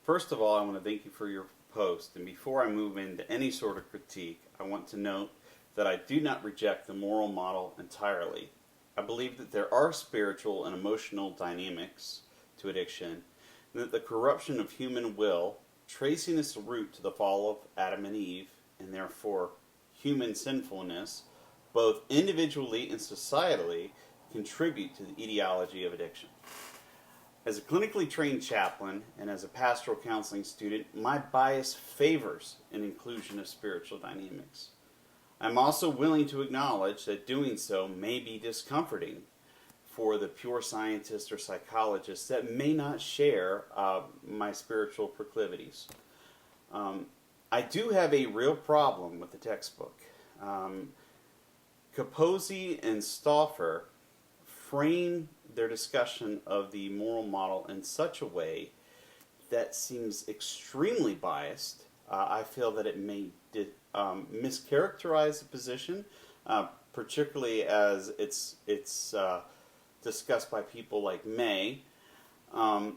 First of all, I want to thank you for your post. And before I move into any sort of critique, I want to note that I do not reject the moral model entirely. I believe that there are spiritual and emotional dynamics to addiction, and that the corruption of human will, tracing its root to the fall of Adam and Eve, and therefore human sinfulness, both individually and societally, contribute to the etiology of addiction. As a clinically trained chaplain and as a pastoral counseling student, my bias favors an inclusion of spiritual dynamics. I'm also willing to acknowledge that doing so may be discomforting for the pure scientists or psychologists that may not share my spiritual proclivities. I do have a real problem with the textbook. Capozzi and Stauffer frame their discussion of the moral model in such a way that seems extremely biased. I feel that it may mischaracterize the position, particularly as it's discussed by people like May. And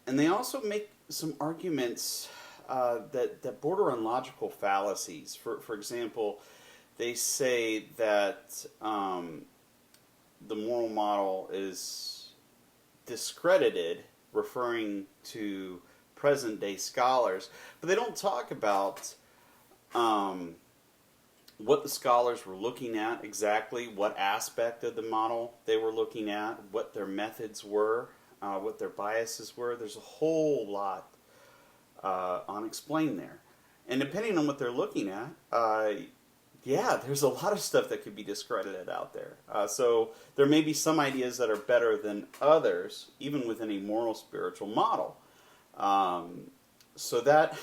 they also make some arguments that border on logical fallacies. For example, they say that the moral model is discredited, referring to present-day scholars, but they don't talk about what the scholars were looking at exactly, what aspect of the model they were looking at, what their methods were, what their biases were. There's a whole lot unexplained there. And depending on what they're looking at, there's a lot of stuff that could be discredited out there. So there may be some ideas that are better than others, even within a moral spiritual model. So that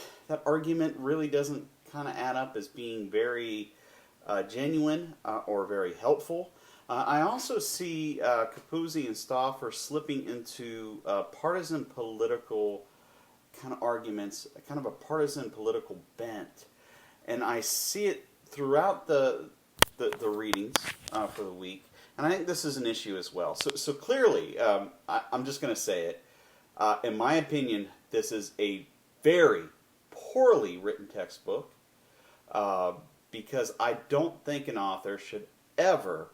argument really doesn't kind of add up as being very genuine or very helpful. I also see Capozzi and Stauffer slipping into partisan political kind of arguments, kind of a partisan political bent. And I see it throughout the readings for the week, and I think this is an issue as well. So clearly, I'm just going to say it. In my opinion, this is a very poorly written textbook because I don't think an author should ever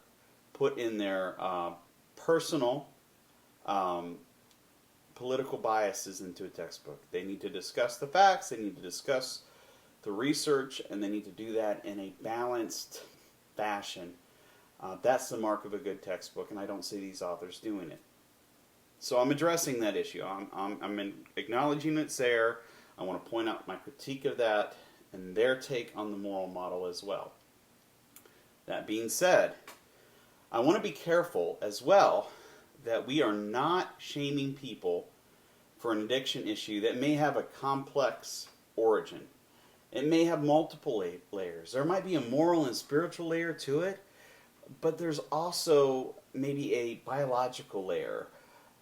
put in their personal political biases into a textbook. They need to discuss the facts. They need to discuss the research, and they need to do that in a balanced fashion. That's the mark of a good textbook, and I don't see these authors doing it. So I'm addressing that issue. I'm acknowledging it's there. I want to point out my critique of that and their take on the moral model as well. That being said, I want to be careful as well that we are not shaming people for an addiction issue that may have a complex origin. It may have multiple layers. There might be a moral and spiritual layer to it, but there's also maybe a biological layer,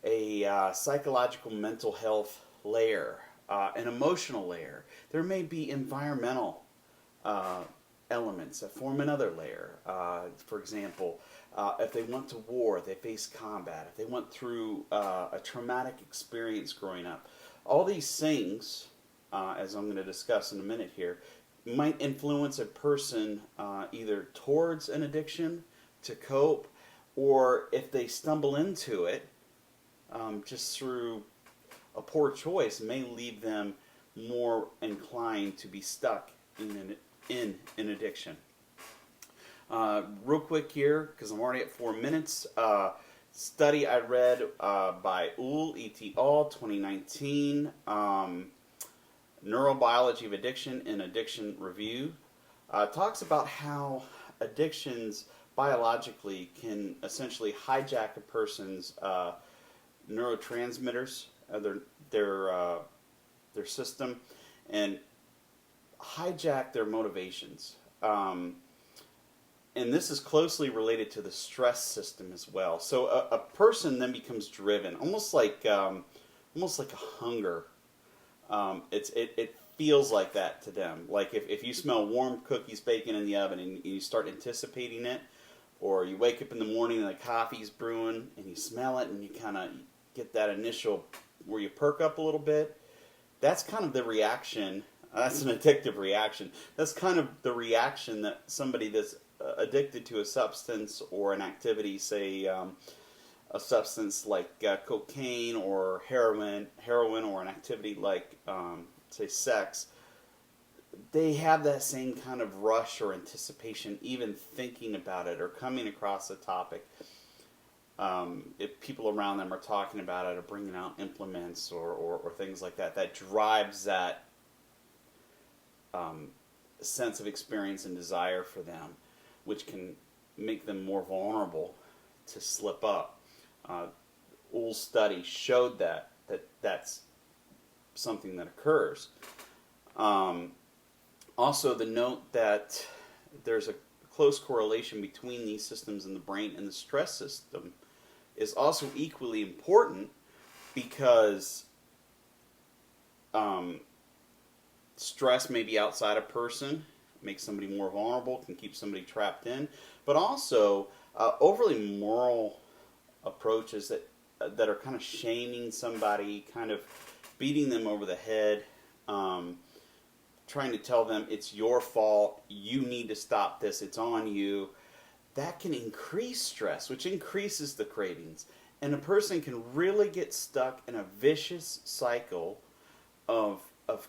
a psychological mental health layer, an emotional layer. There may be environmental elements that form another layer. For example, if they went to war, they face combat, if they went through a traumatic experience growing up. All these things, as I'm going to discuss in a minute here, might influence a person either towards an addiction to cope, or if they stumble into it just through a poor choice, may leave them more inclined to be stuck in an addiction. Real quick here, because I'm already at 4 minutes. Study I read by Uhl et al. 2019. Neurobiology of Addiction in Addiction Review talks about how addictions biologically can essentially hijack a person's neurotransmitters, their system, and hijack their motivations. And this is closely related to the stress system as well. So a person then becomes driven, almost like a hunger. It feels like that to them. Like if you smell warm cookies baking in the oven and you start anticipating it, or you wake up in the morning and the coffee's brewing and you smell it and you kind of get that initial where you perk up a little bit, that's kind of the reaction. That's an addictive reaction. That's kind of the reaction that somebody that's addicted to a substance or an activity, say a substance like cocaine or heroin, or an activity like, say, sex, they have that same kind of rush or anticipation, even thinking about it or coming across a topic. If people around them are talking about it or bringing out implements or things like that, that drives that sense of experience and desire for them, which can make them more vulnerable to slip up. Old study showed that's something that occurs. Also, the note that there's a close correlation between these systems in the brain and the stress system is also equally important, because stress may be outside a person, makes somebody more vulnerable, can keep somebody trapped in, but also overly moral approaches that are kind of shaming somebody, kind of beating them over the head, trying to tell them it's your fault, you need to stop this, it's on you. That can increase stress, which increases the cravings. And a person can really get stuck in a vicious cycle of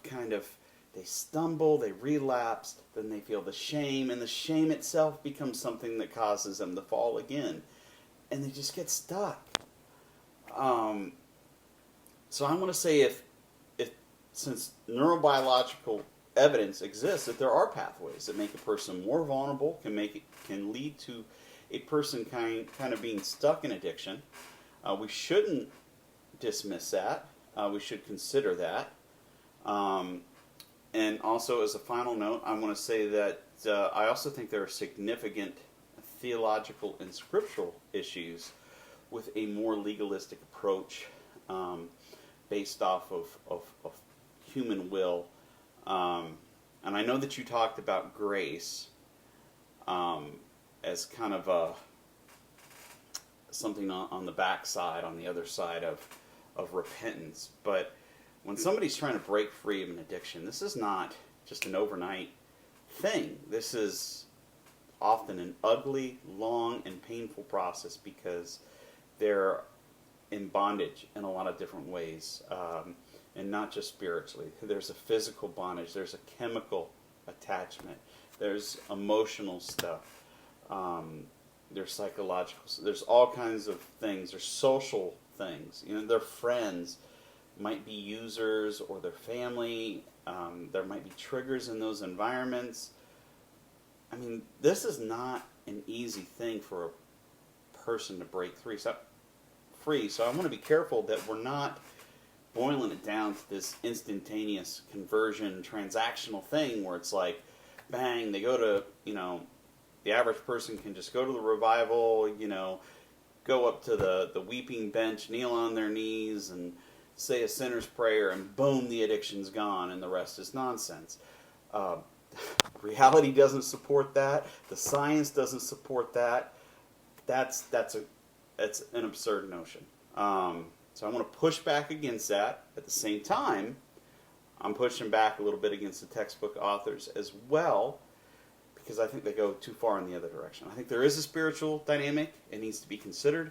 kind of, they stumble, they relapse, then they feel the shame, and the shame itself becomes something that causes them to fall again. And they just get stuck. So I want to say if since neurobiological evidence exists that there are pathways that make a person more vulnerable, can lead to a person kind of being stuck in addiction. We shouldn't dismiss that. We should consider that. And also, as a final note, I want to say that I also think there are significant theological and scriptural issues with a more legalistic approach based off of human will. And I know that you talked about grace as kind of something on the backside, on the other side of repentance. But when somebody's trying to break free of an addiction, this is not just an overnight thing. This is often an ugly, long, and painful process, because they're in bondage in a lot of different ways. And not just spiritually. There's a physical bondage. There's a chemical attachment. There's emotional stuff. There's psychological. There's all kinds of things. There's social things. Their friends might be users, or their family. There might be triggers in those environments. I mean, this is not an easy thing for a person to break free. So I want to be careful that we're not boiling it down to this instantaneous conversion transactional thing where it's like, bang, they go to, the average person can just go to the revival, go up to the weeping bench, kneel on their knees, and say a sinner's prayer, and boom, the addiction's gone, and the rest is nonsense. Reality doesn't support that. The science doesn't support that. That's an absurd notion. So I want to push back against that. At the same time, I'm pushing back a little bit against the textbook authors as well, because I think they go too far in the other direction. I think there is a spiritual dynamic. It needs to be considered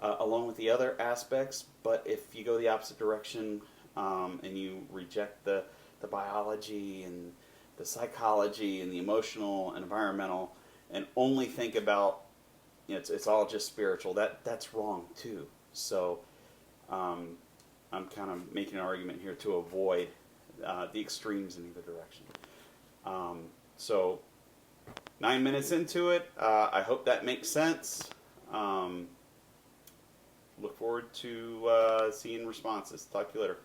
along with the other aspects. But if you go the opposite direction and you reject the biology and the psychology and the emotional and environmental and only think about, it's all just spiritual, that's wrong too. So I'm kind of making an argument here to avoid the extremes in either direction. So 9 minutes into it, I hope that makes sense. Look forward to seeing responses. Talk to you later.